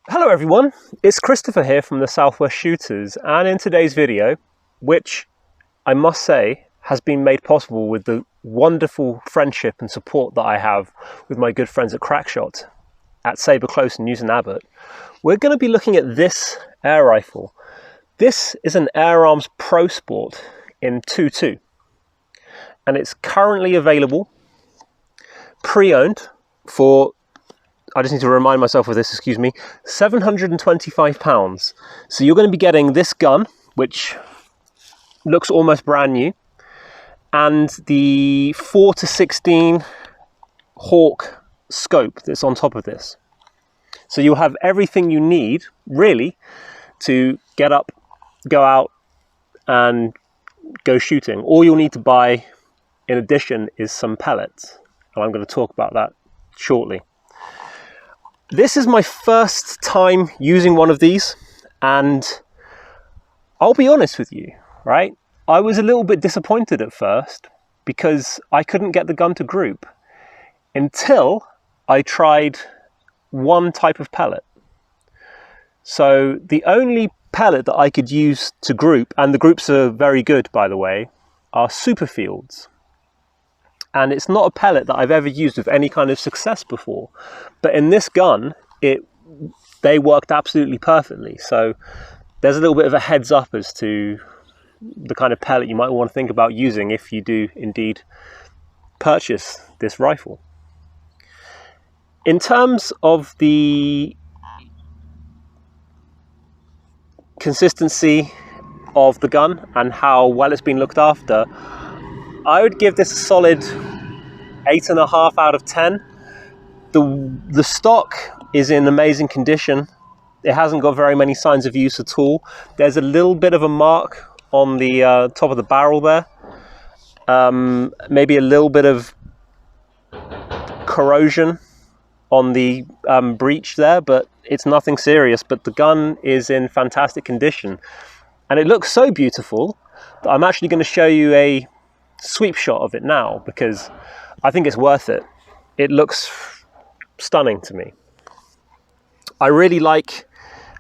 Hello everyone, it's Christopher here from the Southwest Shooters, and in today's video, which I must say has been made possible with the wonderful friendship and support that I have with my good friends at Crackshot at Sabre Close in Newton Abbot, we're going to be looking at this air rifle. This is an Air Arms Pro Sport in 2.2 and it's currently available pre-owned for, I just need to remind myself of this, excuse me, £725. So you're going to be getting this gun, which looks almost brand new, and the 4:16 Hawk scope that's on top of this. So you'll have everything you need, really, to get up, go out, and go shooting. All you'll need to buy, in addition, is some pellets, and I'm going to talk about that shortly. This is my first time using one of these, and I'll be honest with you, right? I was a little bit disappointed at first because I couldn't get the gun to group until I tried one type of pellet. So the only pellet that I could use to group, and the groups are very good by the way, are Superfields. And it's not a pellet that I've ever used with any kind of success before. But in this gun, they worked absolutely perfectly. So there's a little bit of a heads up as to the kind of pellet you might want to think about using if you do indeed purchase this rifle. In terms of the consistency of the gun and how well it's been looked after, I would give this a solid 8.5 out of 10. The stock is in amazing condition. It hasn't got very many signs of use at all. There's a little bit of a mark on the top of the barrel there. Maybe a little bit of corrosion on the breech there, but it's nothing serious. But the gun is in fantastic condition. And it looks so beautiful that I'm actually going to show you a sweep shot of it now because I think it's worth it. It looks stunning to me. I really like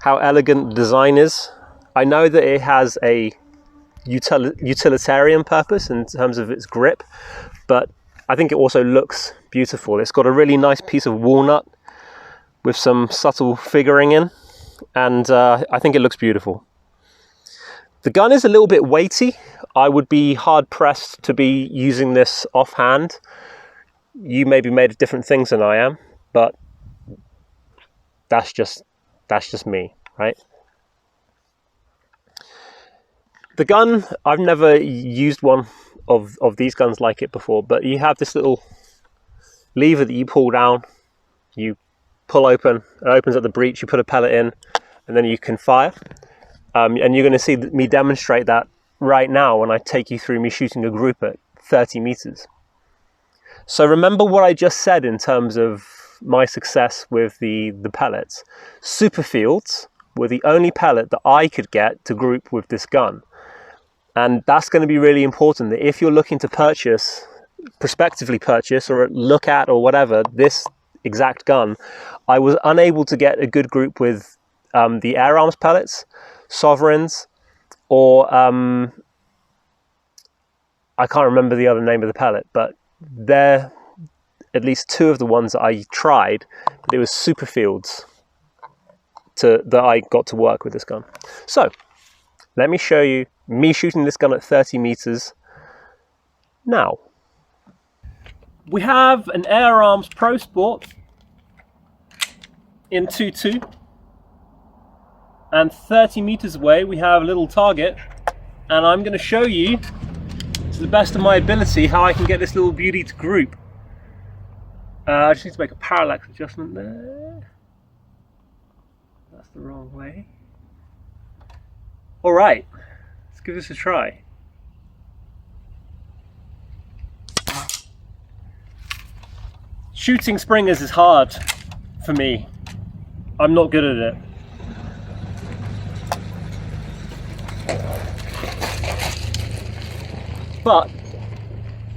how elegant the design is. I know that it has a utilitarian purpose in terms of its grip, but I think it also looks beautiful. It's got a really nice piece of walnut with some subtle figuring in, and I think it looks beautiful. The gun is a little bit weighty. I would be hard pressed to be using this offhand. You may be made of different things than I am, but that's just me, right? The gun, I've never used one of these guns like it before, but you have this little lever that you pull down, you pull open, it opens up the breech, you put a pellet in, and then you can fire. And you're going to see me demonstrate that right now when I take you through me shooting a group at 30 meters. So remember what I just said in terms of my success with the pellets. Superfields were the only pellet that I could get to group with this gun. And that's going to be really important, that if you're looking to purchase, prospectively purchase, or look at or whatever, this exact gun, I was unable to get a good group with the Air Arms pellets, Sovereigns, or I can't remember the other name of the pellet, but they're at least two of the ones that I tried, but it was Superfields that I got to work with this gun. So let me show you me shooting this gun at 30 meters now. We have an Air Arms Pro Sport in 2.2. And 30 meters away we have a little target, and I'm going to show you to the best of my ability how I can get this little beauty to group. I just need to make a parallax adjustment there. That's the wrong way. Alright, let's give this a try. Shooting springers is hard for me. I'm not good at it. But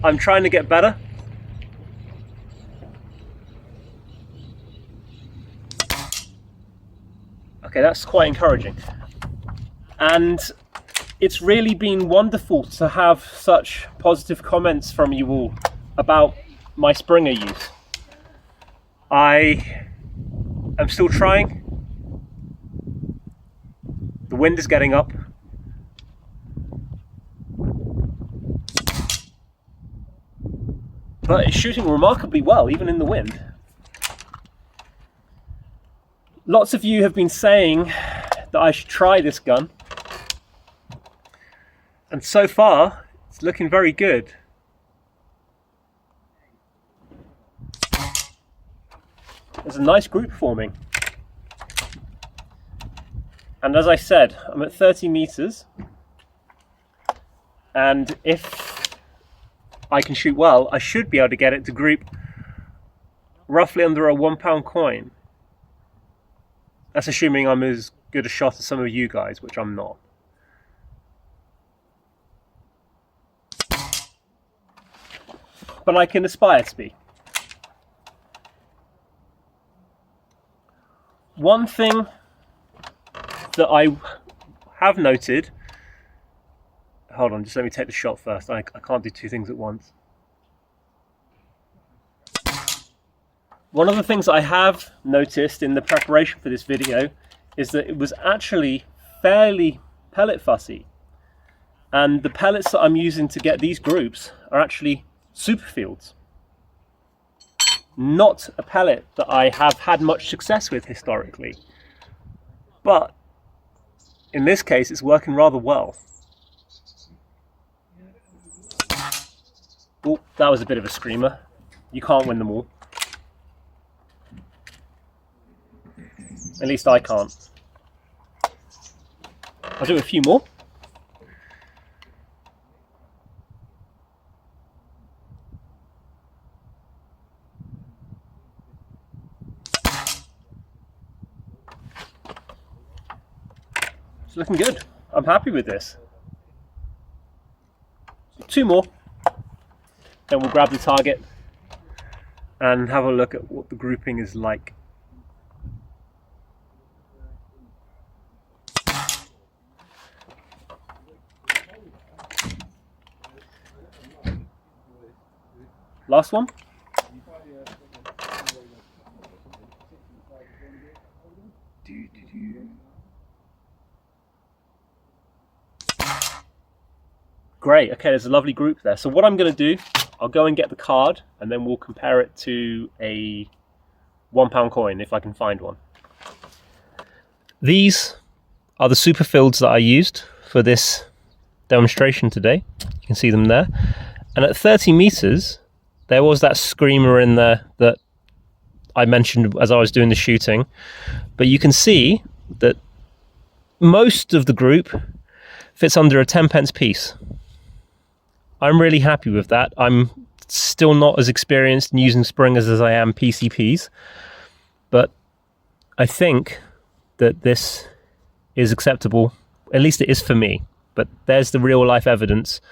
I'm trying to get better. Okay, that's quite encouraging. And it's really been wonderful to have such positive comments from you all about my Springer use. I am still trying. The wind is getting up. But it's shooting remarkably well, even in the wind. Lots of you have been saying that I should try this gun. And so far, it's looking very good. There's a nice group forming. And as I said, I'm at 30 meters. And if I can shoot well, I should be able to get it to group roughly under a £1 coin. That's assuming I'm as good a shot as some of you guys, which I'm not. But I can aspire to be. One thing that I have noted, hold on, just let me take the shot first. I can't do two things at once. One of the things I have noticed in the preparation for this video is that it was actually fairly pellet fussy. And the pellets that I'm using to get these groups are actually Superfields. Not a pellet that I have had much success with historically. But in this case, it's working rather well. Oh, that was a bit of a screamer. You can't win them all. At least I can't. I'll do a few more. It's looking good. I'm happy with this. Two more. Then we'll grab the target and have a look at what the grouping is like. Last one. Great, okay, there's a lovely group there. So what I'm going to do, I'll go and get the card and then we'll compare it to a £1 coin if I can find one. These are the Superfields that I used for this demonstration today. You can see them there. And at 30 meters, there was that screamer in there that I mentioned as I was doing the shooting. But you can see that most of the group fits under a 10p piece. I'm really happy with that. I'm still not as experienced in using Springers as I am PCPs, but I think that this is acceptable. At least it is for me. But there's the real life evidence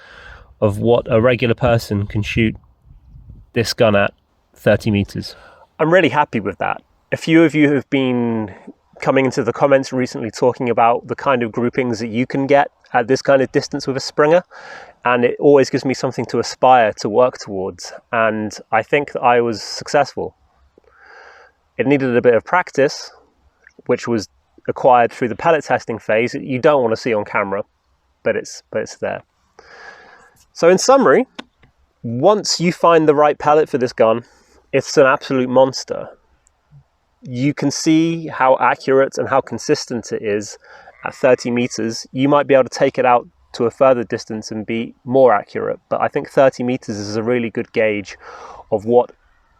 of what a regular person can shoot this gun at 30 meters. I'm really happy with that. A few of you have been coming into the comments recently talking about the kind of groupings that you can get at this kind of distance with a Springer, and it always gives me something to aspire to work towards, and I think that I was successful. It needed a bit of practice, which was acquired through the pellet testing phase that you don't want to see on camera, but it's there. So in summary, once you find the right pellet for this gun, it's an absolute monster. You can see how accurate and how consistent it is at 30 meters. You might be able to take it out to a further distance and be more accurate, but I think 30 meters is a really good gauge of what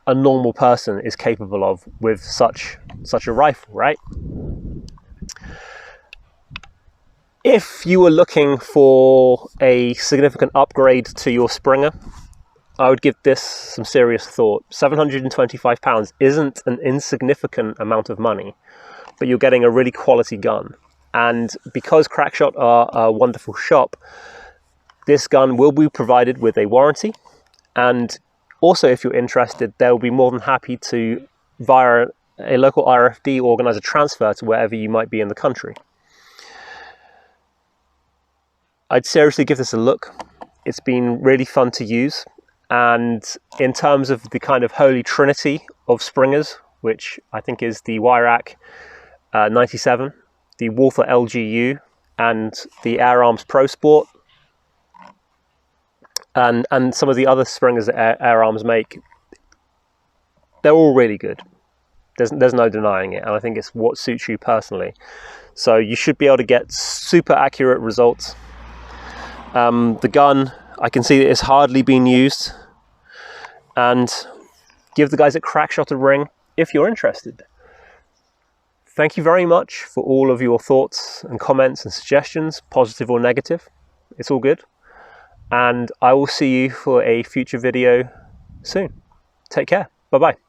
a normal person is capable of with such a rifle, right? If you were looking for a significant upgrade to your Springer, I would give this some serious thought. £725 isn't an insignificant amount of money, but you're getting a really quality gun. And because Crackshot are a wonderful shop, this gun will be provided with a warranty. And also, if you're interested, they'll be more than happy to, via a local RFD organise a transfer to wherever you might be in the country. I'd seriously give this a look. It's been really fun to use, and in terms of the kind of holy trinity of springers, which I think is the Wyrack 97, the Walther LGU, and the Air Arms Pro Sport, and some of the other springers that Air Arms make, they're all really good. There's no denying it, and I think it's what suits you personally. So you should be able to get super accurate results. The gun, I can see that it's hardly been used, and give the guys at Crackshot a ring if you're interested. Thank you very much for all of your thoughts and comments and suggestions, positive or negative. It's all good. And I will see you for a future video soon. Take care. Bye-bye.